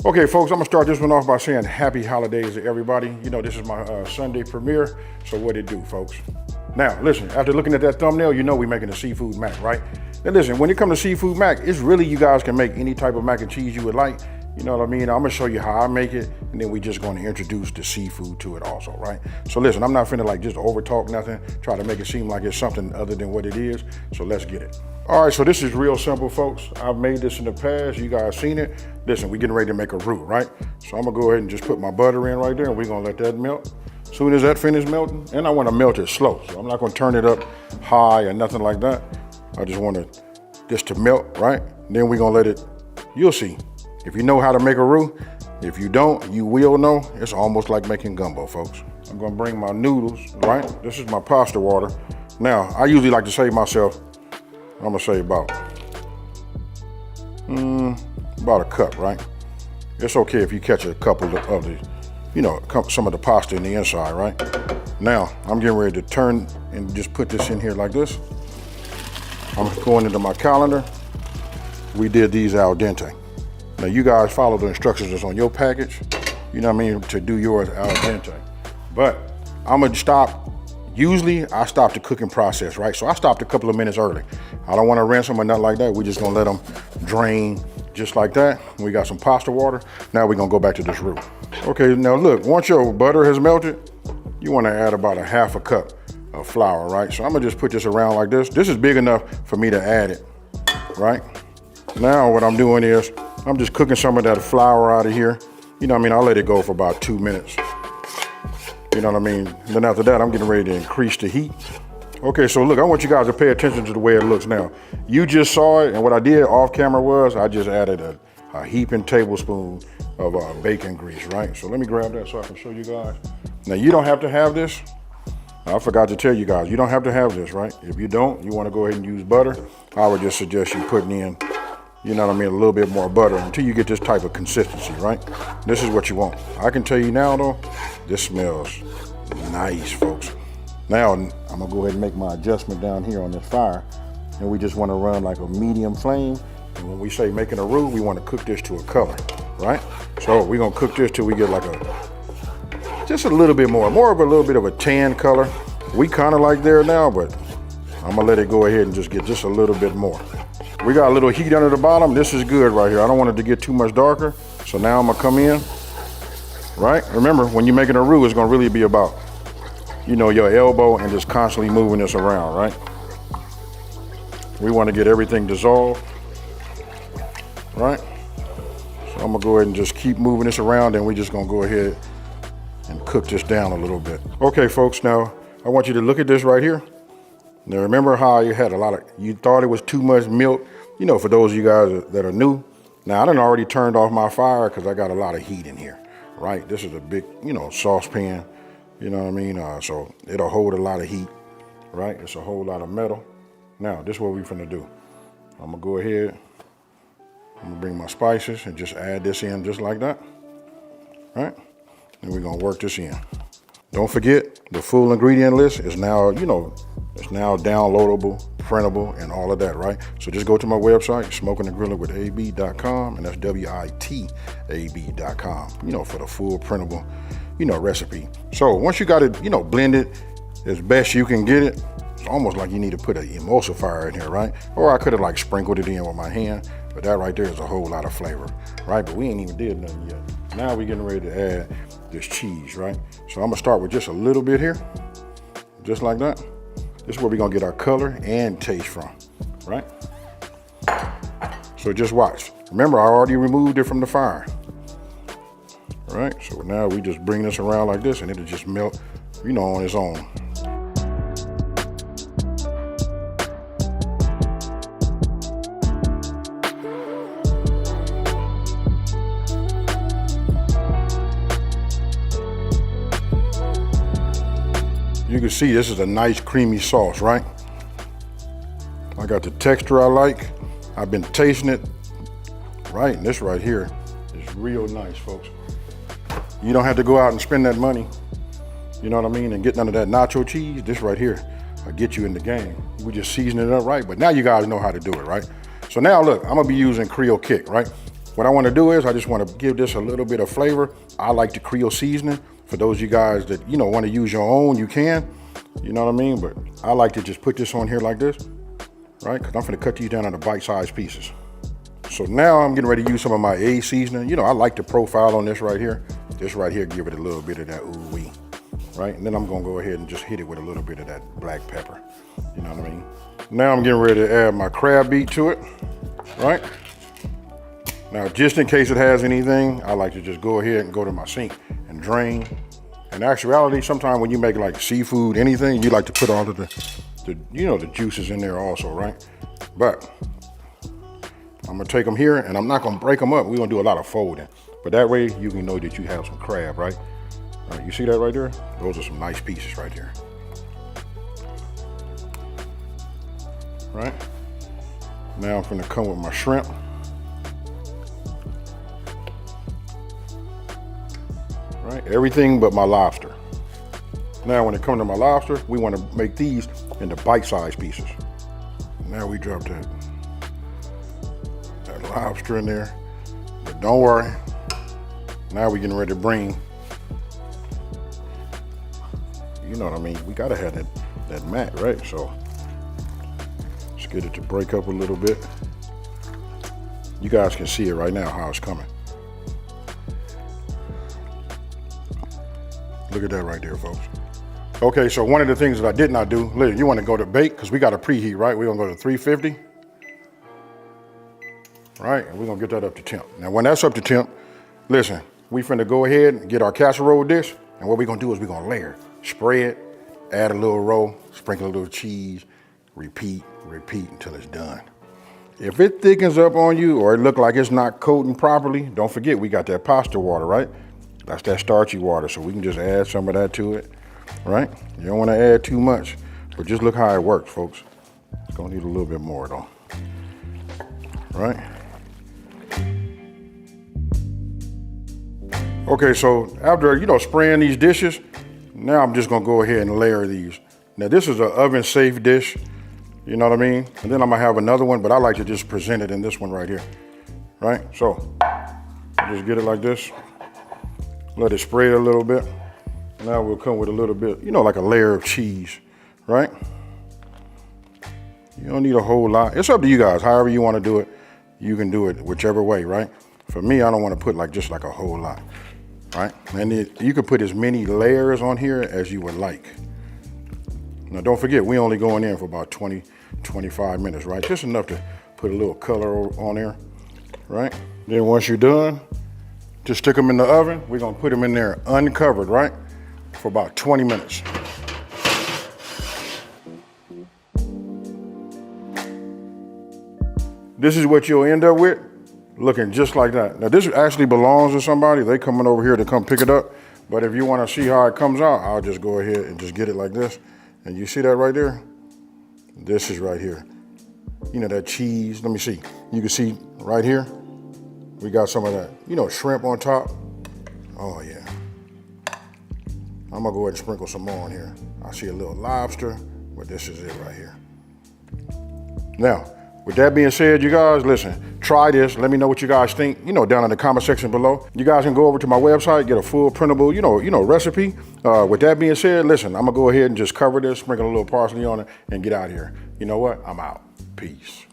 Okay, folks, I'm gonna start this one off by saying happy holidays to everybody. You know, this is my Sunday premiere, so what it do, folks? Now, listen, after looking at that thumbnail, you know we're making a seafood mac, right? Now listen, when it comes to seafood mac, it's really, you guys can make any type of mac and cheese you would like. You know what I mean? I'm gonna show you how I make it, and then we just gonna introduce the seafood to it also, right? So listen, I'm not finna like just over talk nothing, try to make it seem like it's something other than what it is, so let's get it. All right, so this is real simple, folks. I've made this in the past, you guys seen it. Listen, we're getting ready to make a roux, right? So I'm gonna go ahead and just put my butter in right there, and we're gonna let that melt. As soon as that finishes melting, and I wanna melt it slow, so I'm not gonna turn it up high or nothing like that. I just want this to melt, right? And then we're gonna let it, you'll see. If you know how to make a roux, if you don't, you will know. It's almost like making gumbo, folks. I'm gonna bring my noodles, right? This is my pasta water. Now, I usually like to save myself, I'm gonna say about a cup, right? It's okay if you catch a couple of the, you know, some of the pasta in the inside, right? Now, I'm getting ready to turn and just put this in here like this. I'm going into my calendar. We did these al dente. Now you guys follow the instructions that's on your package, you know what I mean, to do yours al dente. But I'm gonna stop, usually I stop the cooking process, right? So I stopped a couple of minutes early. I don't wanna rinse them or nothing like that. We're just gonna let them drain just like that. We got some pasta water. Now we're gonna go back to this roux. Okay, now look, once your butter has melted, you wanna add about a half a cup of flour, right? So I'm gonna just put this around like this. This is big enough for me to add it, right? Now what I'm doing is, I'm just cooking some of that flour out of here. You know what I mean? I'll let it go for about 2 minutes. You know what I mean? Then after that, I'm getting ready to increase the heat. Okay, so look, I want you guys to pay attention to the way it looks now. You just saw it, and what I did off camera was, I just added a heaping tablespoon of bacon grease, right? So let me grab that so I can show you guys. Now you don't have to have this. I forgot to tell you guys, you don't have to have this, right? If you don't, you wanna go ahead and use butter, I would just suggest you putting in, you know what I mean, a little bit more butter until you get this type of consistency, right? This is what you want. I can tell you now though, this smells nice, folks. Now, I'm gonna go ahead and make my adjustment down here on this fire, and we just wanna run like a medium flame. And when we say making a roux, we wanna cook this to a color, right? So we're gonna cook this till we get like just a little bit more of a little bit of a tan color. We kinda like there now, but I'm gonna let it go ahead and just get just a little bit more. We got a little heat under the bottom. This is good right here. I don't want it to get too much darker. So now I'm gonna come in, right? Remember, when you're making a roux, it's gonna really be about, you know, your elbow and just constantly moving this around, right? We wanna get everything dissolved, right? So I'm gonna go ahead and just keep moving this around, and we're just gonna go ahead and cook this down a little bit. Okay, folks, now I want you to look at this right here. Now remember how you had you thought it was too much milk, you know, for those of you guys that are new. Now I done already turned off my fire because I got a lot of heat in here, right? This is a big, you know, saucepan, you know what I mean? So it'll hold a lot of heat, right? It's a whole lot of metal. Now, this is what we're finna do. I'm gonna go ahead, I'm gonna bring my spices and just add this in just like that, right? And we're gonna work this in. Don't forget, the full ingredient list is now, you know, it's now downloadable, printable, and all of that, right? So just go to my website, smokingandgrillingwithab.com, and that's WITAB.com, you know, for the full printable, you know, recipe. So once you got it, you know, blended as best you can get it, it's almost like you need to put an emulsifier in here, right? Or I could have like sprinkled it in with my hand, but that right there is a whole lot of flavor, right? But we ain't even did nothing yet. Now we're getting ready to add this cheese, right? So I'm gonna start with just a little bit here, just like that. This is where we're gonna get our color and taste from, right? So just watch. Remember, I already removed it from the fire, right? So now we just bring this around like this, and it'll just melt, you know, on its own. You can see this is a nice creamy sauce, right? I got the texture I like. I've been tasting it, right? And this right here is real nice, folks. You don't have to go out and spend that money, you know what I mean, and get none of that nacho cheese. This right here will get you in the game. We just season it up right, but now you guys know how to do it, right? So now look, I'm gonna be using Creole Kick, right? what I want to do is I just want to give this a little bit of flavor. I like the Creole seasoning. For those of you guys that, you know, want to use your own, you can. You know what I mean? But I like to just put this on here like this, right? Because I'm going to cut these down into bite-sized pieces. So now I'm getting ready to use some of my A seasoning. You know, I like the profile on this right here. This right here, give it a little bit of that ooh-wee, right? And then I'm going to go ahead and just hit it with a little bit of that black pepper. You know what I mean? Now I'm getting ready to add my crab meat to it, right? Now, just in case it has anything, I like to just go ahead and go to my sink and drain. In actuality, sometimes when you make like seafood, anything, you like to put all of the you know, the juices in there also, right? But I'm gonna take them here and I'm not gonna break them up. We're gonna do a lot of folding. But that way you can know that you have some crab, right? All right, you see that right there? Those are some nice pieces right there. Right? Now I'm gonna come with my shrimp. Right, everything but my lobster. Now when it comes to my lobster, we want to make these into bite-sized pieces. Now we drop that lobster in there, but don't worry. Now we're getting ready to bring, you know what I mean, we gotta have that mat, right? So let's get it to break up a little bit. You guys can see it right now how it's coming. Look at that right there, folks. Okay, so one of the things that I did not do, look, you want to go to bake, because we got to preheat, right? We're going to go to 350, right? And we're going to get that up to temp. Now, when that's up to temp, listen, we finna go ahead and get our casserole dish, and what we're going to do is we're going to layer, spread, add a little roll, sprinkle a little cheese, repeat until it's done. If it thickens up on you or it look like it's not coating properly, don't forget we got that pasta water, right? That's that starchy water, so we can just add some of that to it, right? You don't want to add too much, but just look how it works, folks. It's gonna need a little bit more though, right? Okay, so after, you know, spraying these dishes, now I'm just gonna go ahead and layer these. Now this is an oven-safe dish, you know what I mean? And then I'm gonna have another one, but I like to just present it in this one right here, right? So just get it like this. Let it spray a little bit. Now we'll come with a little bit, you know, like a layer of cheese, right? You don't need a whole lot. It's up to you guys. However you want to do it, you can do it whichever way, right? For me, I don't want to put like just like a whole lot, right? And you can put as many layers on here as you would like. Now don't forget, we only going in for about 20, 25 minutes, right? Just enough to put a little color on there, right? Then once you're done, just stick them in the oven. We're gonna put them in there uncovered, right? For about 20 minutes. This is what you'll end up with, looking just like that. Now this actually belongs to somebody. They coming over here to come pick it up. But if you wanna see how it comes out, I'll just go ahead and just get it like this. And you see that right there? This is right here. You know, that cheese, let me see. You can see right here, we got some of that, you know, shrimp on top. Oh yeah. I'm gonna go ahead and sprinkle some more on here. I see a little lobster, but this is it right here. Now, with that being said, you guys, listen, try this. Let me know what you guys think, you know, down in the comment section below. You guys can go over to my website, get a full printable, you know, recipe. With that being said, listen, I'm gonna go ahead and just cover this, sprinkle a little parsley on it, and get out of here. You know what? I'm out. Peace.